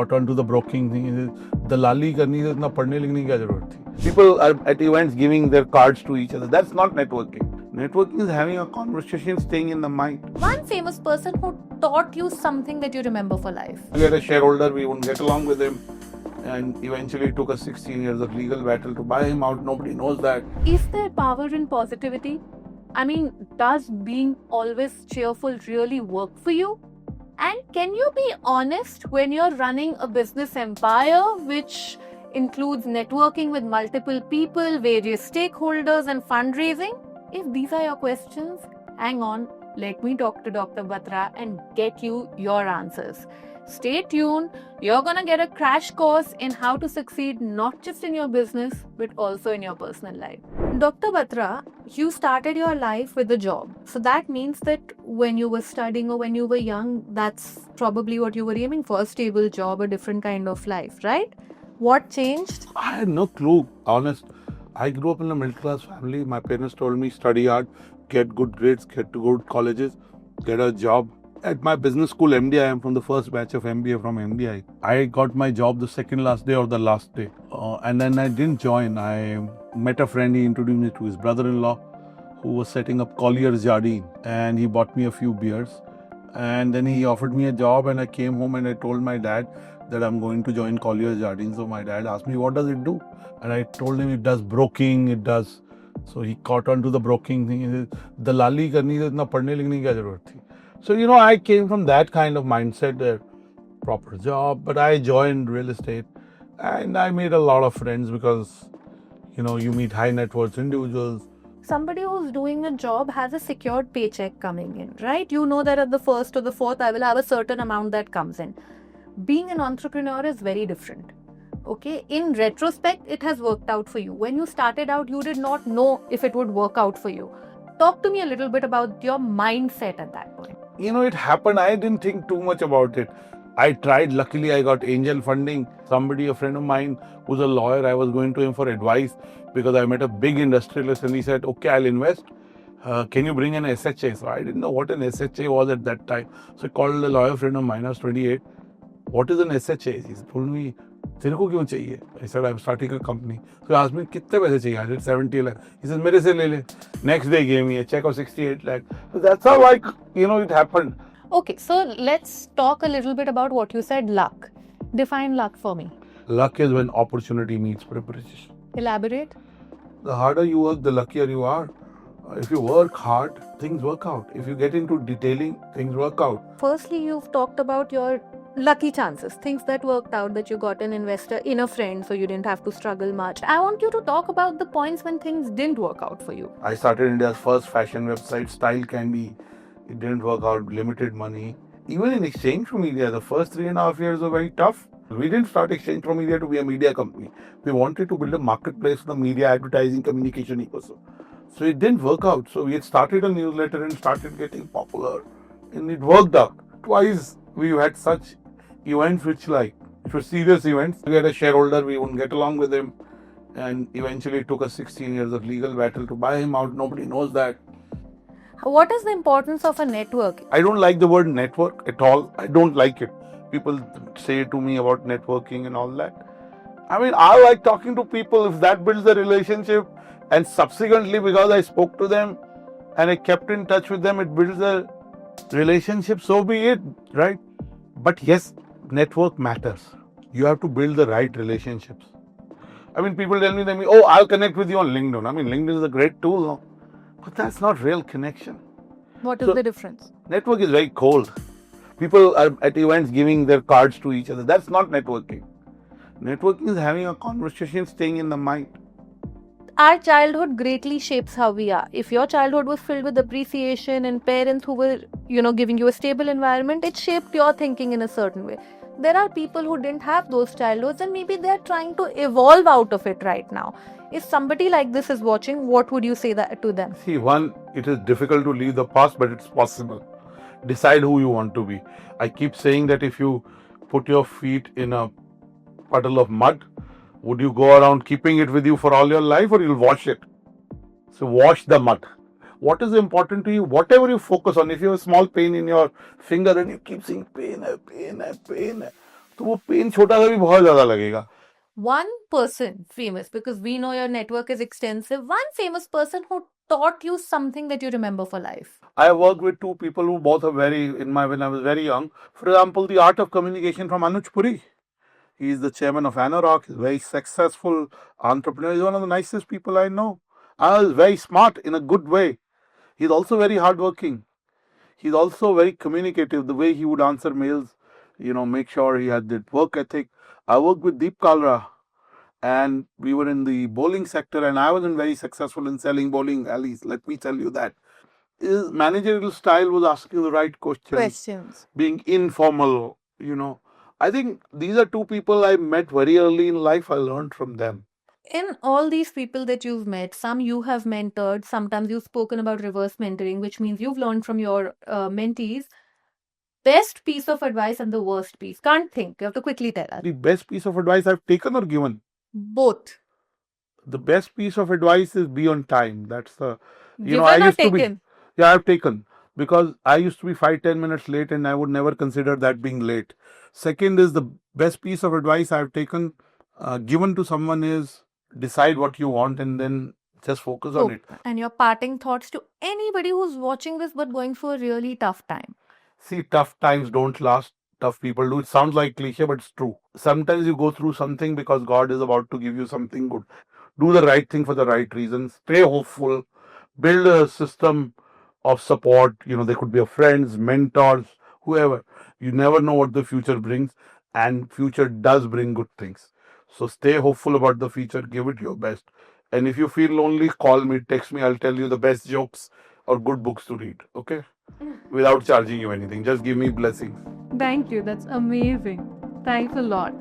caught on to the broking thing. दलाली करनी है, इतना पढ़ने लिखने की क्या जरूरत थी? People are at events giving their cards to each other. That's not networking. Networking is having a conversation, staying in the mind. One famous person who taught you something that you remember for life. We had a shareholder, we wouldn't get along with him, and eventually it took us 16 years of legal battle to buy him out. Nobody knows that. Is there power in positivity? I mean, does being always cheerful really work for you? And can you be honest when you're running a business empire which includes networking with multiple people, various stakeholders, and fundraising? If these are your questions, hang on, let me talk to Dr. Batra and get you your answers. Stay tuned. You're gonna get a crash course in how to succeed not just in your business but also in your personal life. Dr. Batra, you started your life with a job. So that means that when you were studying or when you were young, that's probably what you were aiming for, a stable job, a different kind of life, right? What changed? I had no clue, honest. I grew up in a middle class family. My parents told me study hard, get good grades, get to good colleges, get a job. At my business school, MDI, I am from the first batch of MBA from MDI. I got my job the second last day or the last day. And then I didn't join. I met a friend, he introduced me to his brother-in-law who was setting up Collier's Jardine, and he bought me a few beers. And then he offered me a job, and I came home and I told my dad that I'm going to join Collier's Jardine. So my dad asked me, what does it do? And I told him it does broking, it does. So he caught on to the broking thing. He said, दलाली करनी है, इतना पढ़ने लिखने की क्या जरूरत थी? So, I came from that kind of mindset, a proper job, but I joined real estate and I made a lot of friends because, you meet high net worth individuals. Somebody who's doing a job has a secured paycheck coming in, right? You know that at the first or the fourth, I will have a certain amount that comes in. Being an entrepreneur is very different. Okay, in retrospect, it has worked out for you. When you started out, you did not know if it would work out for you. Talk to me a little bit about your mindset at that point. It happened. I didn't think too much about it. I tried. Luckily, I got angel funding. Somebody, a friend of mine who's a lawyer, I was going to him for advice because I met a big industrialist and he said, okay, I'll invest. Can you bring an SHA? So I didn't know what an SHA was at that time. So I called a lawyer friend of mine, I was 28. What is an SHA? He told me, तेरे को क्यों चाहिए? I said, I'm starting a company. So he asked me, कितने पैसे चाहिए? I said, 70 lakh. He said, मेरे से ले ले. Next day gave me a check of 68 lakh. So that's how it happened. Okay, so let's talk a little bit about what you said, luck. Define luck for me. Luck is when opportunity meets preparation. Elaborate. The harder you work, the luckier you are. If you work hard, things work out. If you get into detailing, things work out. Firstly, you've talked about your lucky chances, things that worked out, that you got an investor in a friend so you didn't have to struggle much. I want you to talk about the points when things didn't work out for you. I started India's first fashion website, Style Candy. It didn't work out, limited money. Even in Exchange for Media, the first 3.5 years were very tough. We didn't start Exchange for Media to be a media company. We wanted to build a marketplace for the media advertising communication ecosystem. So it didn't work out. So we had started a newsletter and started getting popular. And it worked out. Twice we had such events which were serious events. We had a shareholder, we wouldn't get along with him. And eventually it took us 16 years of legal battle to buy him out. Nobody knows that. What is the importance of a network? I don't like the word network at all. I don't like it. People say to me about networking and all that. I mean, I like talking to people. If that builds a relationship and subsequently because I spoke to them and I kept in touch with them, it builds a relationship, so be it, right? But yes, network matters. You have to build the right relationships. I mean, people tell me, I'll connect with you on LinkedIn. I mean, LinkedIn is a great tool, no? But that's not real connection. What is the difference? Network is very cold. People are at events giving their cards to each other. That's not networking. Networking is having a conversation, staying in the mind. Our childhood greatly shapes how we are. If your childhood was filled with appreciation and parents who were, giving you a stable environment, it shaped your thinking in a certain way. There are people who didn't have those childhoods and maybe they're trying to evolve out of it right now. If somebody like this is watching, what would you say to them? See, one, it is difficult to leave the past, but it's possible. Decide who you want to be. I keep saying that if you put your feet in a puddle of mud, would you go around keeping it with you for all your life or you'll wash it? So wash the mud. What is important to you? Whatever you focus on. If you have a small pain in your finger and you keep saying pain, तो वो pen छोटा सा भी बहुत ज्यादा लगेगा. One person famous, because we know your network is extensive, one famous person who taught you something that you remember for life. I worked with two people who both are very when I was very young. For example, the art of communication from Anuj Puri. He is the chairman of Anorak. He's a very successful entrepreneur. He's one of the nicest people I know. Very smart in a good way. He's also very hardworking. He's also very communicative. The way he would answer mails, make sure he had that work ethic. I worked with Deep Kalra, and we were in the bowling sector, and I wasn't very successful in selling bowling alleys. Let me tell you that. His managerial style was asking the right questions, being informal. I think these are two people I met very early in life. I learned from them. In all these people that you've met, some you have mentored, sometimes you've spoken about reverse mentoring, which means you've learned from your mentees. Best piece of advice and the worst piece. Can't think. You have to quickly tell us. The best piece of advice I've taken or given? Both. The best piece of advice is be on time. That's the, Given I or used to be, taken? yeah, I've taken, because I used to be 5-10 minutes late, and I would never consider that being late. Second is the best piece of advice I've taken, given to someone, is decide what you want and then just focus on it. And your parting thoughts to anybody who's watching this but going through a really tough time. See, tough times don't last. Tough people do. It sounds like cliche, but it's true. Sometimes you go through something because God is about to give you something good. Do the right thing for the right reasons. Stay hopeful. Build a system of support. They could be your friends, mentors, whoever. You never know what the future brings, and future does bring good things. So stay hopeful about the future. Give it your best. And if you feel lonely, call me, text me. I'll tell you the best jokes or good books to read. Okay? Without charging you anything. Just give me blessings. Thank you. That's amazing. Thanks a lot.